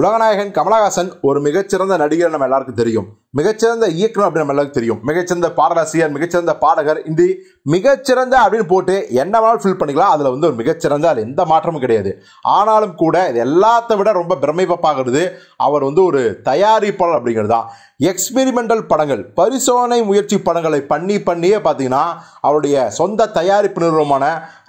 உலகநாயகன் கமலஹாசன் ஒரு மிகச்சிறந்த நடிகர் நம்ம எல்லாருக்கும் தெரியும். மிகச்சிறந்த இயக்குனர் அப்படின்னு நம்ம எல்லாருக்கும் தெரியும். மிகச்சிறந்த பாடலாசிரியர், மிகச்சிறந்த பாடகர், இந்த மிகச்சிறந்த அப்படின்னு போட்டு என்ன வேணாலும் ஃபில் பண்ணிக்கலாம். அதில் ஒரு மிகச்சிறந்த அது எந்த மாற்றமும் கிடையாது. ஆனாலும் கூட இது எல்லாத்த விட ரொம்ப பிரமிப்பாகிறது அவர் ஒரு தயாரிப்பாளர் அப்படிங்கிறது தான். எக்ஸ்பெரிமெண்டல் படங்கள், பரிசோதனை முயற்சி படங்களை பண்ணியே பார்த்தீங்கன்னா அவருடைய சொந்த தயாரிப்பு நிறுவனமான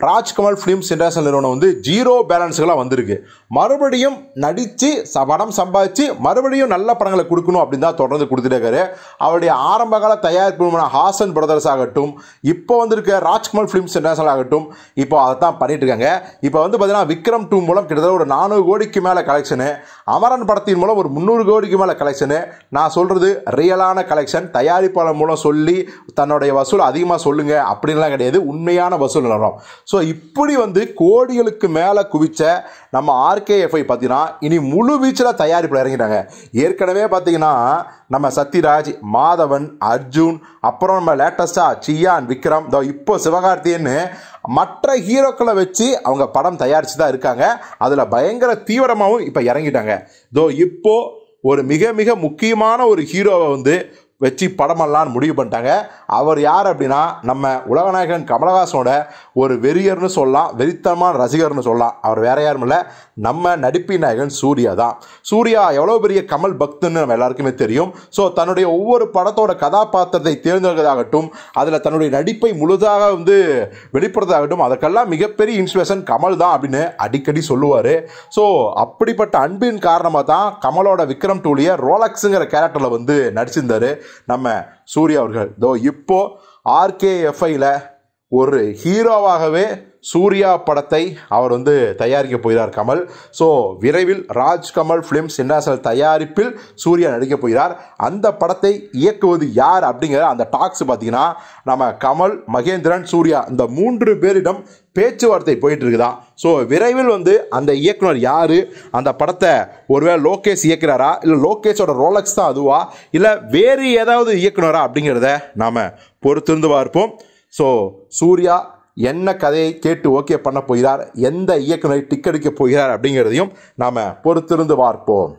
ராஜ்கமல் ஃபிலிம்ஸ் இன்டர்நேஷனல் நிறுவனம் ஜீரோ பேலன்ஸ்களாக வந்திருக்கு. மறுபடியும் நடித்து படம் சம்பாதிச்சு மறுபடியும் நல்ல படங்களை கொடுக்கணும் அப்படின்னு தான் தொடர்ந்து கொடுத்துட்டே இருக்காரு. அவருடைய ஆரம்பகால தயாரிப்பு நிறுவனம் ஹாசன் பிரதர்ஸ் ஆகட்டும், இப்போ வந்திருக்க ராஜ்கமல் ஃபிலிம்ஸ் இன்டர்நேஷனல் ஆகட்டும், இப்போ அதை தான் பண்ணிட்டு இருக்காங்க. இப்போ பார்த்தீங்கன்னா விக்ரம் 2 மூலம் கிட்டத்தட்ட ஒரு 400 கோடிக்கு மேலே கலெக்ஷனு, அமரன் படத்தின் மூலம் ஒரு 300 கோடிக்கு மேலே கலெக்ஷனு. நான் சொல்றது ரியலான கலெக்ஷன். தயாரிப்பாளர் மூலம் சொல்லி தன்னுடைய வசூல் அதிகமாக சொல்லுங்க அப்படின்லாம் கிடையாது, உண்மையான வசூல் நிலவரம். ஸோ இப்படி கோடிகளுக்கு மேலே குவிச்ச நம்ம RKFI பார்த்தீங்கன்னா இனி முழு வீச்சில் தயாரிப்பில் இறங்கிட்டாங்க. ஏற்கனவே பார்த்தீங்கன்னா நம்ம சத்யராஜ், மாதவன், அர்ஜுன், அப்புறம் நம்ம லேட்டஸ்டாக சியான், விக்ரம், இப்போ சிவகார்த்தியன்னு மற்ற ஹீரோக்களை வச்சு அவங்க படம் தயாரித்து தான் இருக்காங்க. அதில் பயங்கர தீவிரமாகவும் இப்போ இறங்கிட்டாங்க. இப்போ ஒரு மிக மிக முக்கியமான ஒரு ஹீரோவை வச்சு படமெல்லாம் முடிவு பண்ணிட்டாங்க. அவர் யார் அப்படின்னா நம்ம உலகநாயகன் கமலஹாசனோட ஒரு வெறியர்னு சொல்லலாம், வெறித்தனமான ரசிகர்னு சொல்லலாம். அவர் வேற யாரும் இல்லை, நம்ம நடிப்பின் நாயகன் சூர்யா தான். சூர்யா எவ்வளோ பெரிய கமல் பக்தன்னு நம்ம எல்லாருக்குமே தெரியும். ஸோ தன்னுடைய ஒவ்வொரு படத்தோட கதாபாத்திரத்தை தேர்ந்தெடுக்கிறதாகட்டும், அதில் தன்னுடைய நடிப்பை முழுதாக வெளிப்படுறதாகட்டும், அதற்கெல்லாம் மிகப்பெரிய இன்ஸ்பிரேஷன் கமல் தான் அப்படின்னு அடிக்கடி சொல்லுவார். ஸோ அப்படிப்பட்ட அன்பின் காரணமாக தான் கமலோட விக்ரம் 2 ரோலக்ஸுங்கிற கேரக்டரில் நடிச்சிருந்தார் நம்ம சூர்யா அவர்கள். இப்போ RKFIல ஒரு ஹீரோவாகவே சூர்யா படத்தை அவர் தயாரிக்க போகிறார் கமல். ஸோ விரைவில் ராஜ்கமல் ஃபிலிம்ஸ் இன்டர்நேஷனல் தயாரிப்பில் சூர்யா நடிக்க போகிறார். அந்த படத்தை இயக்குவது யார் அப்படிங்கிற அந்த டாக்ஸ் பார்த்தீங்கன்னா நம்ம கமல், மகேந்திரன், சூர்யா இந்த 3 பேரிடம் பேச்சுவார்த்தை போயிட்டு இருக்குதான். ஸோ விரைவில் அந்த இயக்குனர் யார், அந்த படத்தை ஒருவேளை லோகேஷ் இயக்குறாரா, இல்லை லோகேஷோட ரோலக்ஸ் தான் அதுவா, இல்லை வேறு ஏதாவது இயக்குனரா அப்படிங்கிறத நாம் பொறுத்திருந்து பார்ப்போம். ஸோ சூர்யா என்ன கதையை கேட்டு ஓகே பண்ண போகிறார், எந்த இயக்குனரை டிக்கெட் அடிக்க போகிறார் அப்படிங்கிறதையும் நாம் பொறுத்திருந்து பார்ப்போம்.